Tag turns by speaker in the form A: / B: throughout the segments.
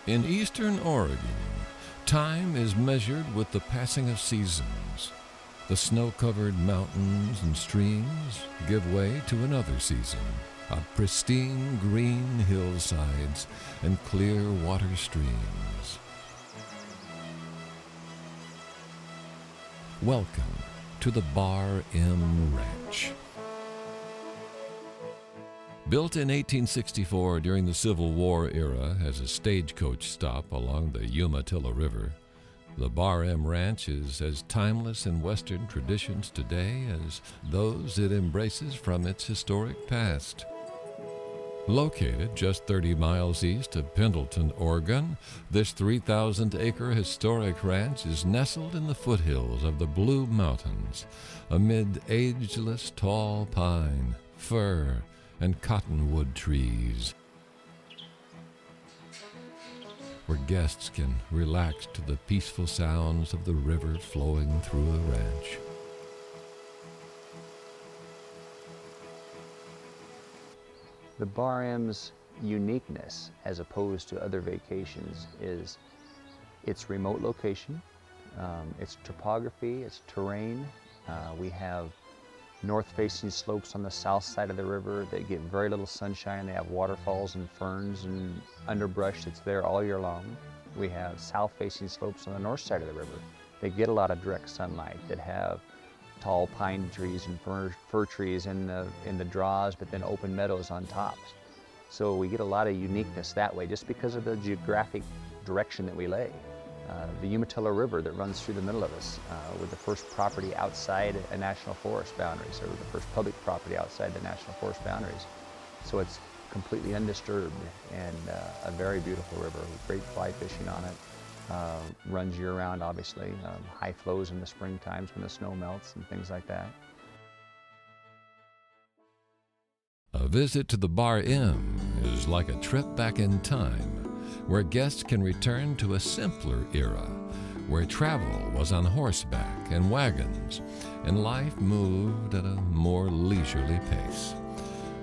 A: In eastern Oregon, time is measured with the passing of seasons. The snow-covered mountains and streams give way to another season of pristine green hillsides and clear water streams. Welcome to the Bar M Ranch. Built in 1864 during the Civil War era as a stagecoach stop along the Umatilla River, the Bar M Ranch is as timeless in Western traditions today as those it embraces from its historic past. Located just 30 miles east of Pendleton, Oregon, this 3,000-acre historic ranch is nestled in the foothills of the Blue Mountains, amid ageless tall pine, fir, and cottonwood trees, where guests can relax to the peaceful sounds of the river flowing through the ranch.
B: The Bar M's uniqueness, as opposed to other vacations, is its remote location, its topography, its terrain. We have north-facing slopes on the south side of the river that get very little sunshine. They have waterfalls and ferns and underbrush that's there all year long. We have south-facing slopes on the north side of the river that get a lot of direct sunlight, that have tall pine trees and fir trees in the draws, but then open meadows on tops. So we get a lot of uniqueness that way just because of the geographic direction that we lay. The Umatilla River that runs through the middle of us, with the first property outside a national forest boundaries, or the first public property outside the national forest boundaries. So it's completely undisturbed and a very beautiful river with great fly fishing on it. Runs year-round, obviously. High flows in the spring times when the snow melts and things like that.
A: A visit to the Bar M is like a trip back in time, where guests can return to a simpler era, where travel was on horseback and wagons, and life moved at a more leisurely pace.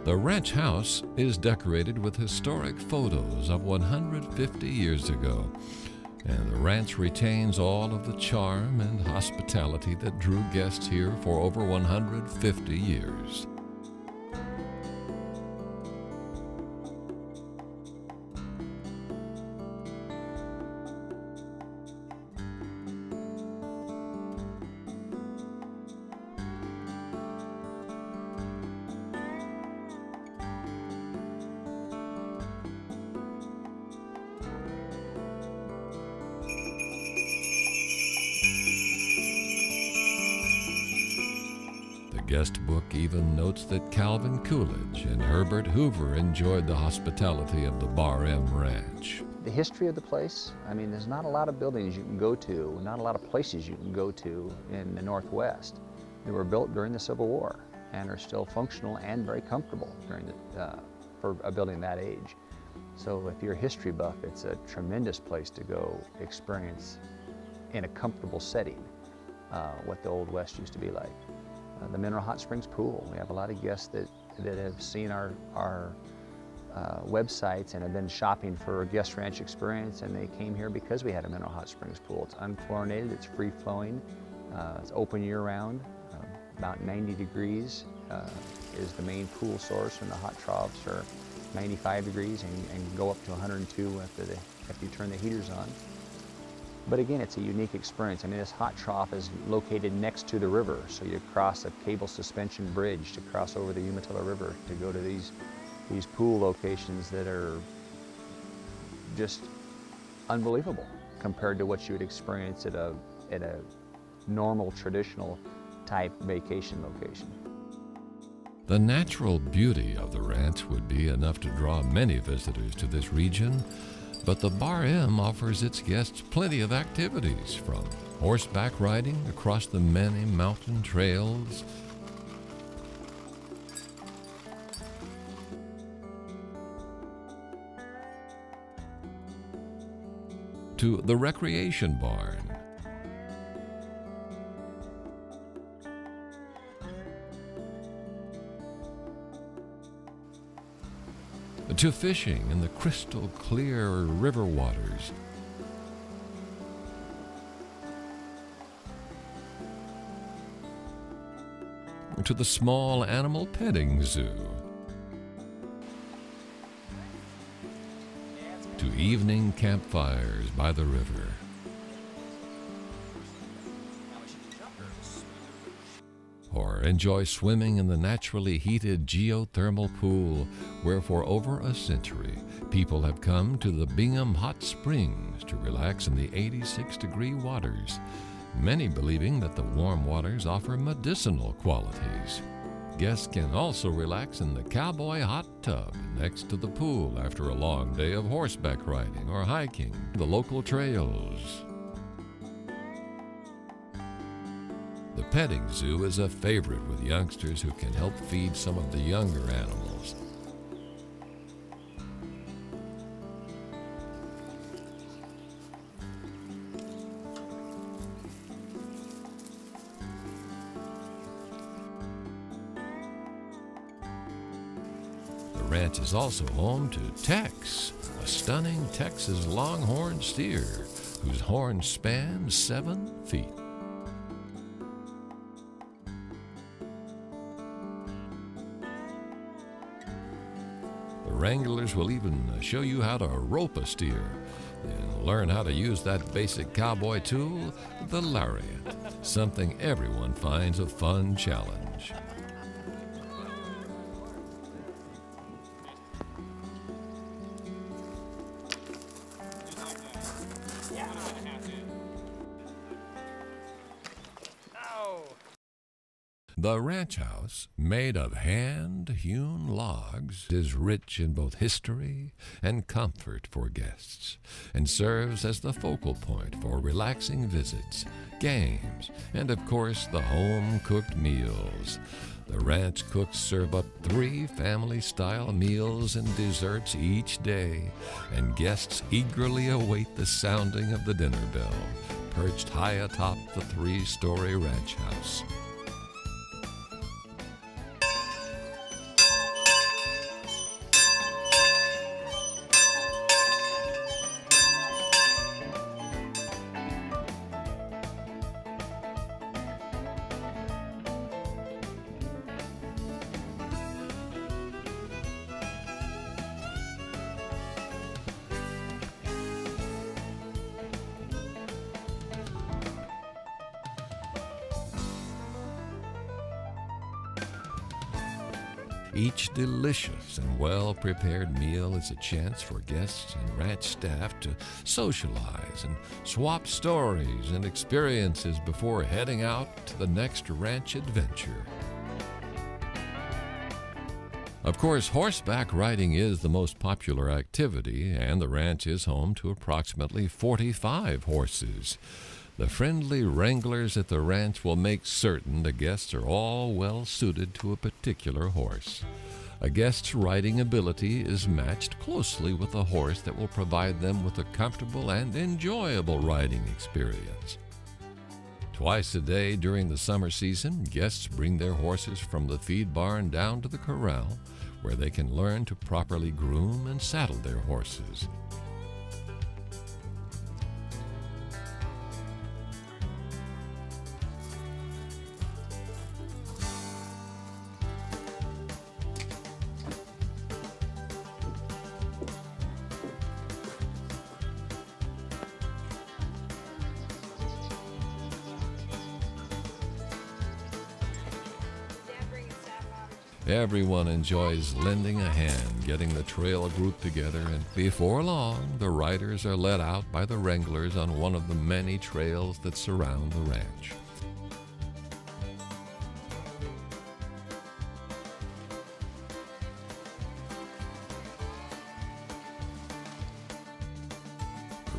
A: The ranch house is decorated with historic photos of 150 years ago, and the ranch retains all of the charm and hospitality that drew guests here for over 150 years. The guest book even notes that Calvin Coolidge and Herbert Hoover enjoyed the hospitality of the Bar M Ranch.
B: The history of the place, I mean, there's not a lot of buildings you can go to, not a lot of places you can go to in the Northwest. They were built during the Civil War and are still functional and very comfortable during for a building that age. So if you're a history buff, it's a tremendous place to go experience in a comfortable setting what the Old West used to be like. The Mineral Hot Springs Pool. We have a lot of guests that have seen our websites and have been shopping for a guest ranch experience, and they came here because we had a Mineral Hot Springs Pool. It's unchlorinated, it's free-flowing, it's open year-round. About 90 degrees is the main pool source, and the hot troughs are 95 degrees and go up to 102 after you turn the heaters on. But again, it's a unique experience. I mean, this hot trough is located next to the river, so you cross a cable suspension bridge to cross over the Umatilla River to go to these pool locations that are just unbelievable compared to what you would experience at a normal, traditional type vacation location.
A: The natural beauty of the ranch would be enough to draw many visitors to this region, but the Bar M offers its guests plenty of activities, from horseback riding across the many mountain trails to the recreation barn, to fishing in the crystal clear river waters, to the small animal petting zoo, to evening campfires by the river, or enjoy swimming in the naturally heated geothermal pool where for over a century people have come to the Bingham Hot Springs to relax in the 86-degree waters, many believing that the warm waters offer medicinal qualities. Guests can also relax in the Cowboy Hot Tub next to the pool after a long day of horseback riding or hiking the local trails. The petting zoo is a favorite with youngsters who can help feed some of the younger animals. The ranch is also home to Tex, a stunning Texas longhorn steer whose horns span 7 feet. Wranglers will even show you how to rope a steer and learn how to use that basic cowboy tool, the lariat, something everyone finds a fun challenge. The ranch house, made of hand-hewn logs, is rich in both history and comfort for guests, and serves as the focal point for relaxing visits, games, and of course the home-cooked meals. The ranch cooks serve up 3 family-style meals and desserts each day, and guests eagerly await the sounding of the dinner bell, perched high atop the 3-story ranch house. Each delicious and well-prepared meal is a chance for guests and ranch staff to socialize and swap stories and experiences before heading out to the next ranch adventure. Of course, horseback riding is the most popular activity, and the ranch is home to approximately 45 horses. The friendly wranglers at the ranch will make certain the guests are all well suited to a particular horse. A guest's riding ability is matched closely with a horse that will provide them with a comfortable and enjoyable riding experience. Twice a day during the summer season, guests bring their horses from the feed barn down to the corral, where they can learn to properly groom and saddle their horses. Everyone enjoys lending a hand getting the trail group together, and before long, the riders are led out by the wranglers on one of the many trails that surround the ranch.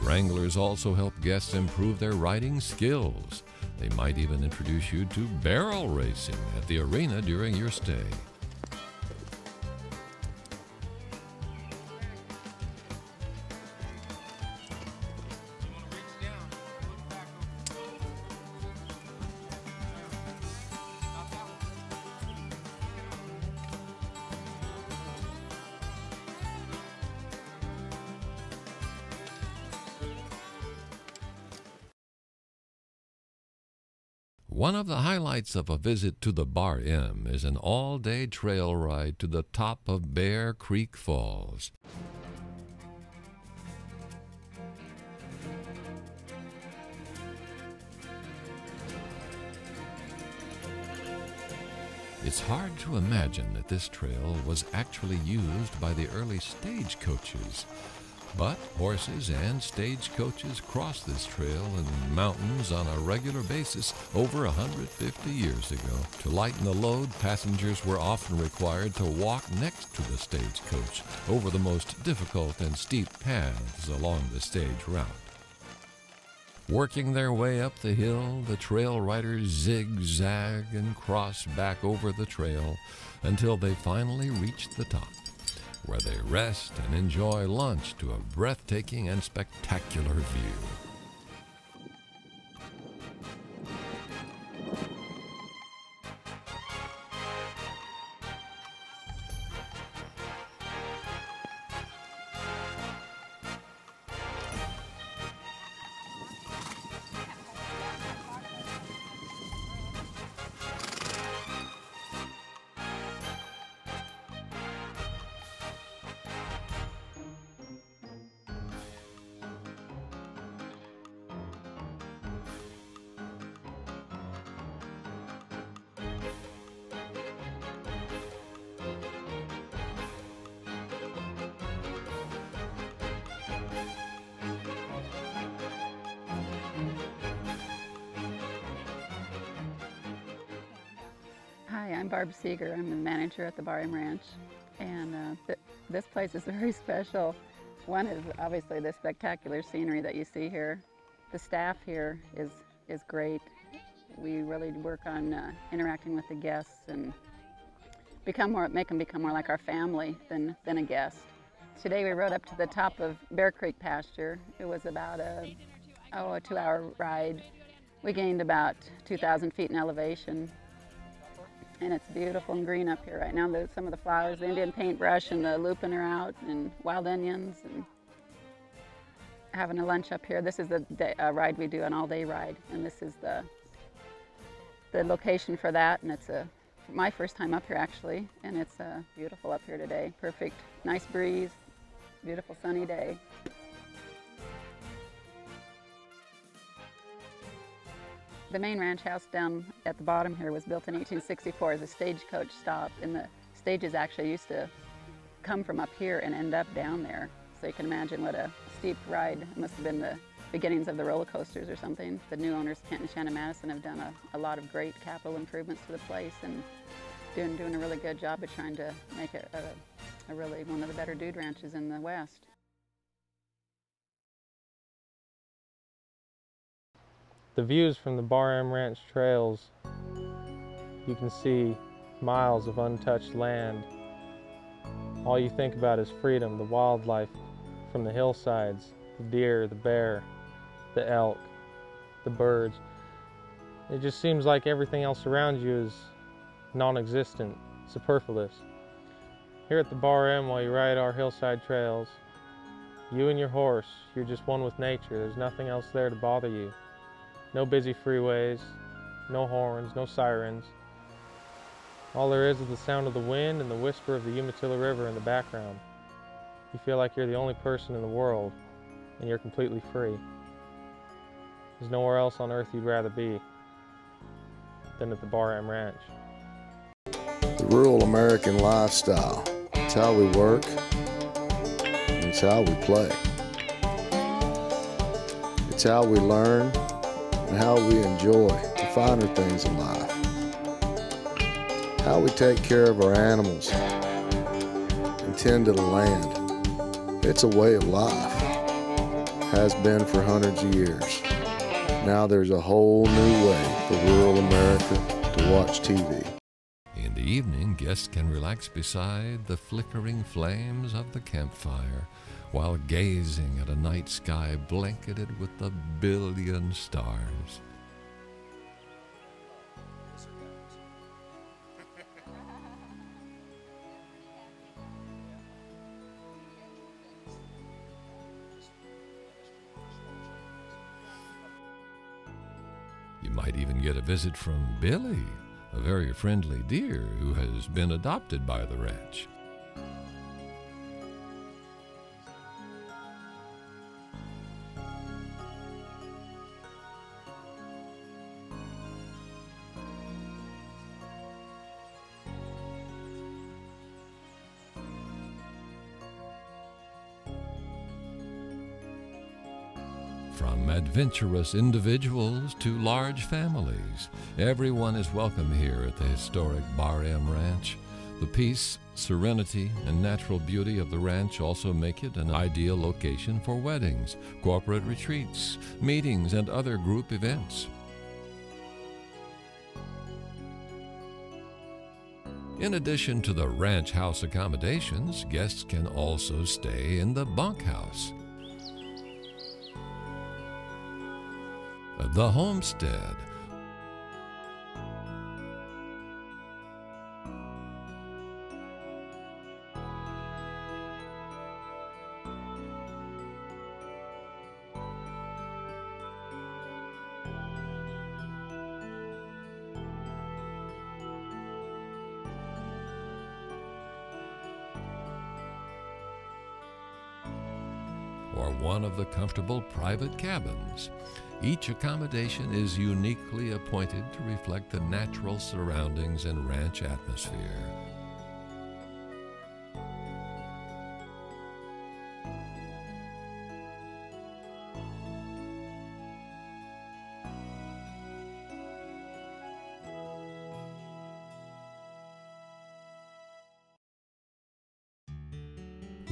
A: Wranglers also help guests improve their riding skills. They might even introduce you to barrel racing at the arena during your stay. One of the highlights of a visit to the Bar M is an all-day trail ride to the top of Bear Creek Falls. It's hard to imagine that this trail was actually used by the early stagecoaches. But horses and stagecoaches crossed this trail in the mountains on a regular basis over 150 years ago. To lighten the load, passengers were often required to walk next to the stagecoach over the most difficult and steep paths along the stage route. Working their way up the hill, the trail riders zigzag and cross back over the trail until they finally reach the top, where they rest and enjoy lunch to a breathtaking and spectacular view.
C: Hi, I'm Barb Seeger. I'm the manager at the Bar M Ranch, and this place is very special. One is obviously the spectacular scenery that you see here. The staff here is great. We really work on interacting with the guests and make them become more like our family than a guest. Today we rode up to the top of Bear Creek pasture. It was about a 2-hour ride. We gained about 2,000 feet in elevation. And it's beautiful and green up here right now. There's some of the flowers, the Indian paintbrush and the lupin are out, and wild onions, and having a lunch up here. This is the ride we do, an all-day ride, and this is the location for that. And it's my first time up here actually, and it's beautiful up here today. Perfect, nice breeze, beautiful sunny day. The main ranch house down at the bottom here was built in 1864 as a stagecoach stop, and the stages actually used to come from up here and end up down there. So you can imagine what a steep ride. It must have been the beginnings of the roller coasters or something. The new owners, Kent and Shannon Madison, have done a lot of great capital improvements to the place and doing a really good job of trying to make it a really one of the better dude ranches in the West.
D: The views from the Bar M Ranch trails, you can see miles of untouched land. All you think about is freedom, the wildlife from the hillsides, the deer, the bear, the elk, the birds. It just seems like everything else around you is non-existent, superfluous. Here at the Bar M, while you ride our hillside trails, you and your horse, you're just one with nature. There's nothing else there to bother you. No busy freeways, no horns, no sirens. All there is the sound of the wind and the whisper of the Umatilla River in the background. You feel like you're the only person in the world, and you're completely free. There's nowhere else on earth you'd rather be than at the Bar M Ranch.
E: The rural American lifestyle. It's how we work, and it's how we play. It's how we learn, and how we enjoy the finer things in life. How we take care of our animals and tend to the land. It's a way of life. has been for hundreds of years. Now there's a whole new way for rural America to watch TV.
A: In the evening, guests can relax beside the flickering flames of the campfire while gazing at a night sky blanketed with a billion stars. You might even get a visit from Billy, a very friendly deer who has been adopted by the ranch. From adventurous individuals to large families, everyone is welcome here at the historic Bar M Ranch. The peace, serenity, and natural beauty of the ranch also make it an ideal location for weddings, corporate retreats, meetings, and other group events. In addition to the ranch house accommodations, guests can also stay in the bunkhouse. The homestead. Or one of the comfortable private cabins. Each accommodation is uniquely appointed to reflect the natural surroundings and ranch atmosphere.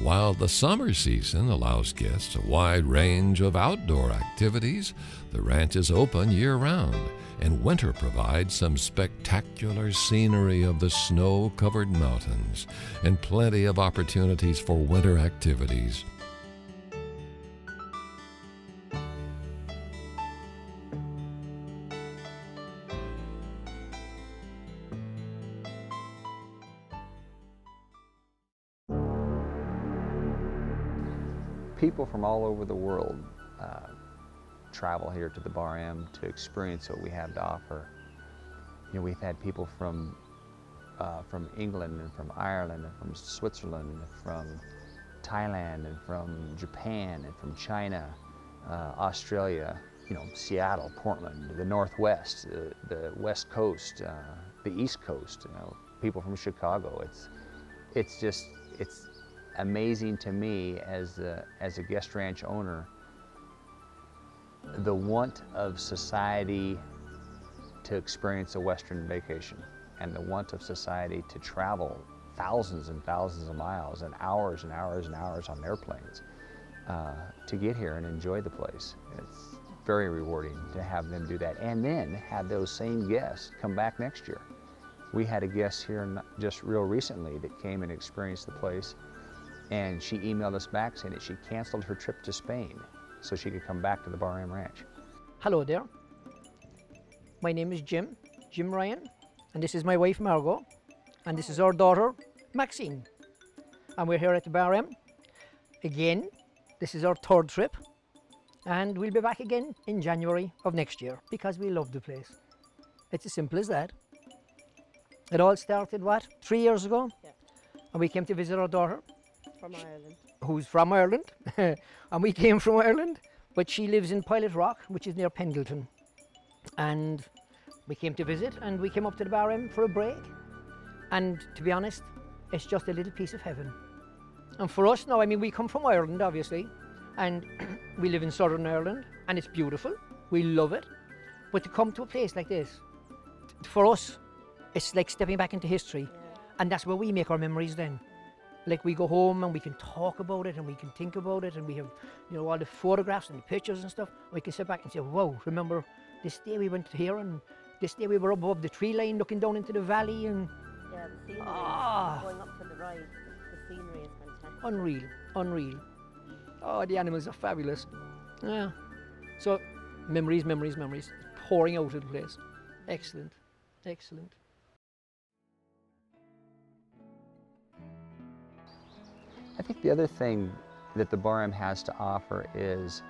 A: While the summer season allows guests a wide range of outdoor activities, the ranch is open year-round, and winter provides some spectacular scenery of the snow-covered mountains and plenty of opportunities for winter activities.
B: People from all over the world travel here to the Bar M to experience what we have to offer. You know, we've had people from England and from Ireland and from Switzerland and from Thailand and from Japan and from China, Australia, you know, Seattle, Portland, the Northwest, the West Coast, the East Coast, you know, people from Chicago. It's amazing to me as a guest ranch owner, the want of society to experience a Western vacation and the want of society to travel thousands and thousands of miles and hours and hours and hours on airplanes to get here and enjoy the place. It's very rewarding to have them do that and then have those same guests come back next year. We had a guest here just real recently that came and experienced the place, and she emailed us back saying that she canceled her trip to Spain so she could come back to the Bar M Ranch.
F: Hello there. My name is Jim Ryan, and this is my wife Margot, and this is our daughter Maxine. And we're here at the Bar M. Again, this is our third trip, and we'll be back again in January of next year because we love the place. It's as simple as that. It all started, what, 3 years ago?
G: Yeah.
F: And we came to visit our daughter.
G: From Ireland.
F: Who's from Ireland, and we came from Ireland, but she lives in Pilot Rock, which is near Pendleton. And we came to visit, and we came up to the Bar M for a break. And to be honest, it's just a little piece of heaven. And for us now, I mean, we come from Ireland, obviously, and we live in Southern Ireland, and it's beautiful. We love it. But to come to a place like this, for us, it's like stepping back into history.
G: Yeah.
F: And that's where we make our memories then. Like we go home and we can talk about it and we can think about it, and we have, you know, all the photographs and the pictures and stuff. We can sit back and say, wow, remember this day we went here, and this day we were above the tree line looking down into the valley, and
G: yeah, the scenery,
F: ah,
G: going up for the ride, the scenery is fantastic.
F: unreal, unreal. Oh, the animals are fabulous. Yeah. So memories, memories, memories, pouring out of the place. Excellent, excellent.
B: I think the other thing that the Bar M has to offer is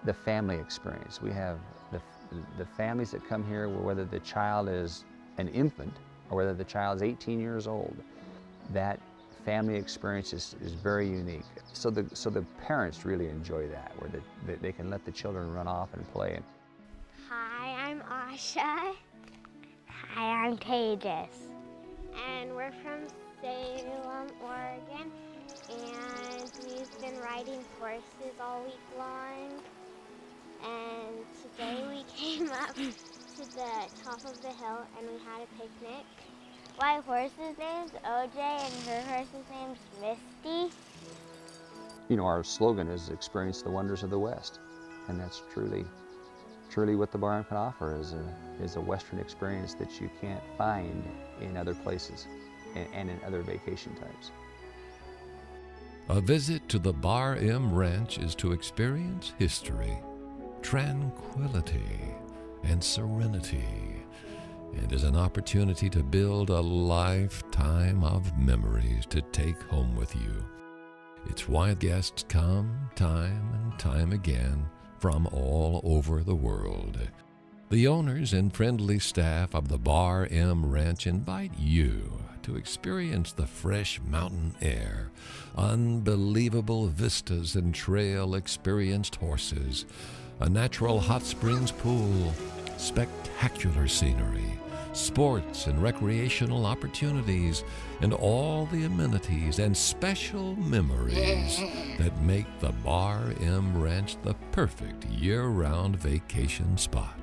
B: the family experience. We have the families that come here, whether the child is an infant or whether the child is 18 years old, that family experience is very unique. So the parents really enjoy that, where they can let the children run off and play.
H: Hi, I'm Asha. Hi, I'm Tejas. And we're from Salem, Oregon. And we've been riding horses all week long. And today we came up to the top of the hill and we had a picnic. My horse's name's OJ and her horse's name's Misty.
B: You know, our slogan is experience the wonders of the West. And that's truly what the Bar M can offer is a Western experience that you can't find in other places and in other vacation types.
A: A visit to the Bar M Ranch is to experience history, tranquility, and serenity, and is an opportunity to build a lifetime of memories to take home with you. It's why guests come time and time again from all over the world. The owners and friendly staff of the Bar M Ranch invite you to experience the fresh mountain air, unbelievable vistas and trail-experienced horses, a natural hot springs pool, spectacular scenery, sports and recreational opportunities, and all the amenities and special memories that make the Bar M Ranch the perfect year-round vacation spot.